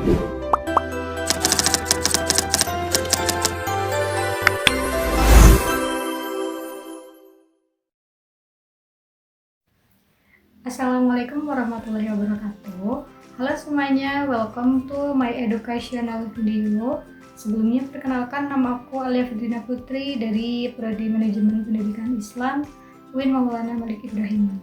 Assalamualaikum warahmatullahi wabarakatuh. Halo semuanya, welcome to my educational video. Sebelumnya perkenalkan, nama aku Alia Ferdina Putri dari Prodi Manajemen Pendidikan Islam UIN Maulana Malik Ibrahim.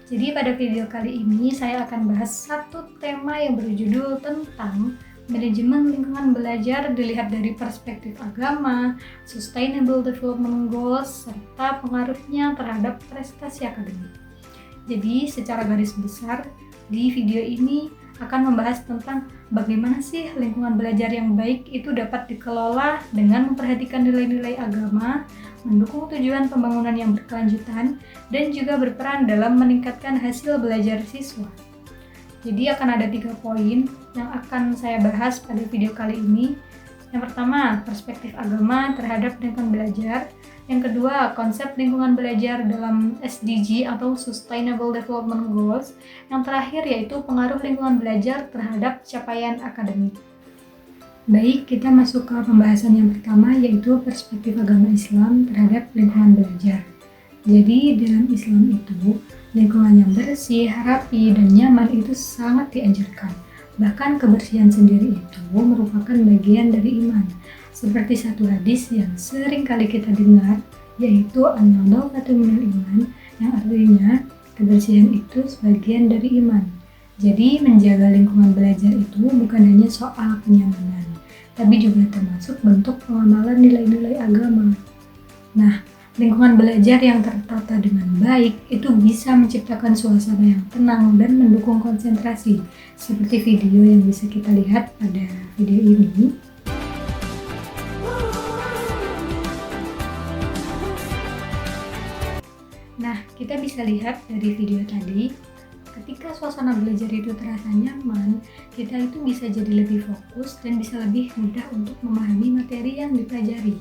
Jadi pada video kali ini saya akan bahas satu tema yang berjudul tentang manajemen lingkungan belajar dilihat dari perspektif agama, sustainable development goals, serta pengaruhnya terhadap prestasi akademik. Jadi secara garis besar di video ini akan membahas tentang bagaimana sih lingkungan belajar yang baik itu dapat dikelola dengan memperhatikan nilai-nilai agama, mendukung tujuan pembangunan yang berkelanjutan, dan juga berperan dalam meningkatkan hasil belajar siswa. Jadi akan ada 3 poin yang akan saya bahas pada video kali ini. Yang pertama, perspektif agama terhadap lingkungan belajar. Yang kedua, konsep lingkungan belajar dalam SDG atau Sustainable Development Goals. Yang terakhir yaitu pengaruh lingkungan belajar terhadap capaian akademik. Baik, kita masuk ke pembahasan yang pertama yaitu perspektif agama Islam terhadap lingkungan belajar. Jadi dalam Islam itu, lingkungan yang bersih, rapi, dan nyaman itu sangat dianjurkan. Bahkan kebersihan sendiri itu merupakan bagian dari iman. Seperti satu hadis yang sering kali kita dengar, yaitu an-nadhafatu minal iman, yang artinya kebersihan itu sebagian dari iman. Jadi menjaga lingkungan belajar itu bukan hanya soal kenyamanan, tapi juga termasuk bentuk pengamalan nilai-nilai agama. Nah, lingkungan belajar yang tertata dengan baik itu bisa menciptakan suasana yang tenang dan mendukung konsentrasi, seperti video yang bisa kita lihat pada video ini. Nah, kita bisa lihat dari video tadi, ketika suasana belajar itu terasa nyaman, kita itu bisa jadi lebih fokus dan bisa lebih mudah untuk memahami materi yang dipelajari.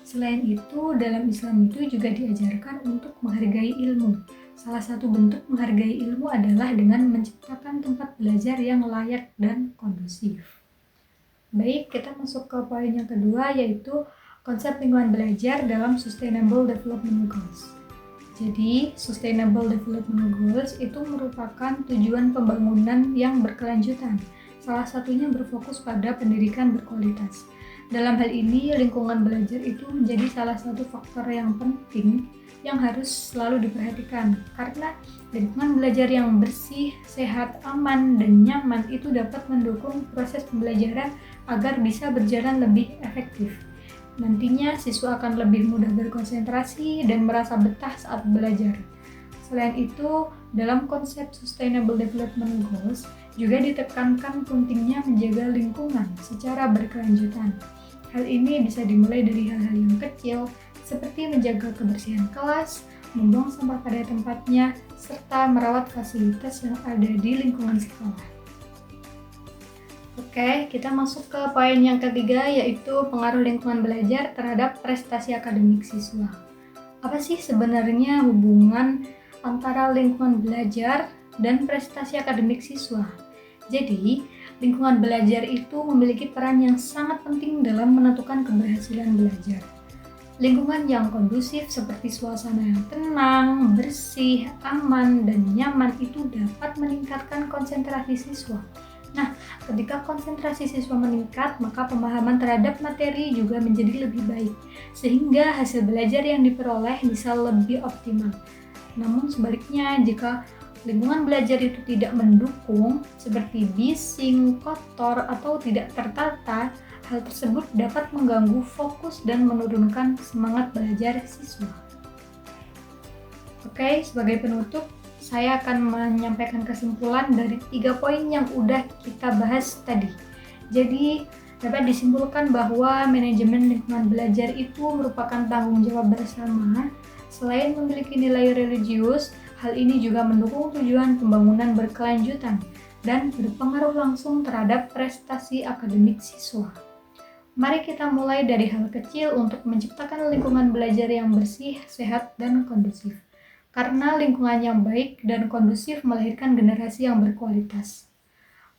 Selain itu, dalam Islam itu juga diajarkan untuk menghargai ilmu. Salah satu bentuk menghargai ilmu adalah dengan menciptakan tempat belajar yang layak dan kondusif. Baik, kita masuk ke poin yang kedua, yaitu konsep lingkungan belajar dalam Sustainable Development Goals. Jadi, Sustainable Development Goals itu merupakan tujuan pembangunan yang berkelanjutan. Salah satunya berfokus pada pendidikan berkualitas. Dalam hal ini, lingkungan belajar itu menjadi salah satu faktor yang penting yang harus selalu diperhatikan. Karena lingkungan belajar yang bersih, sehat, aman, dan nyaman itu dapat mendukung proses pembelajaran agar bisa berjalan lebih efektif. Nantinya siswa akan lebih mudah berkonsentrasi dan merasa betah saat belajar. Selain itu, dalam konsep Sustainable Development Goals juga ditekankan pentingnya menjaga lingkungan secara berkelanjutan. Hal ini bisa dimulai dari hal-hal yang kecil, seperti menjaga kebersihan kelas, membuang sampah pada tempatnya, serta merawat fasilitas yang ada di lingkungan sekolah. Oke, kita masuk ke poin yang ketiga, yaitu pengaruh lingkungan belajar terhadap prestasi akademik siswa. Apa sih sebenarnya hubungan antara lingkungan belajar dan prestasi akademik siswa? Jadi, lingkungan belajar itu memiliki peran yang sangat penting dalam menentukan keberhasilan belajar. Lingkungan yang kondusif seperti suasana yang tenang, bersih, aman, dan nyaman itu dapat meningkatkan konsentrasi siswa. Nah, ketika konsentrasi siswa meningkat, maka pemahaman terhadap materi juga menjadi lebih baik, sehingga hasil belajar yang diperoleh bisa lebih optimal. Namun sebaliknya, jika lingkungan belajar itu tidak mendukung, seperti bising, kotor, atau tidak tertata, hal tersebut dapat mengganggu fokus dan menurunkan semangat belajar siswa. Oke, sebagai penutup, saya akan menyampaikan kesimpulan dari 3 poin yang udah kita bahas tadi. Jadi, dapat disimpulkan bahwa manajemen lingkungan belajar itu merupakan tanggung jawab bersama. Selain memiliki nilai religius, hal ini juga mendukung tujuan pembangunan berkelanjutan dan berpengaruh langsung terhadap prestasi akademik siswa. Mari kita mulai dari hal kecil untuk menciptakan lingkungan belajar yang bersih, sehat, dan kondusif. Karena lingkungan yang baik dan kondusif melahirkan generasi yang berkualitas.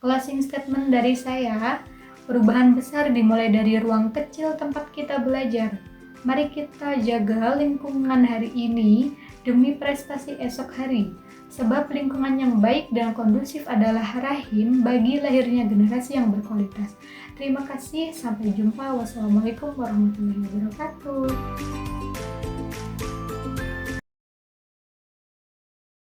Closing statement dari saya, perubahan besar dimulai dari ruang kecil tempat kita belajar. Mari kita jaga lingkungan hari ini demi prestasi esok hari. Sebab lingkungan yang baik dan kondusif adalah rahim bagi lahirnya generasi yang berkualitas. Terima kasih, sampai jumpa. Wassalamualaikum warahmatullahi wabarakatuh.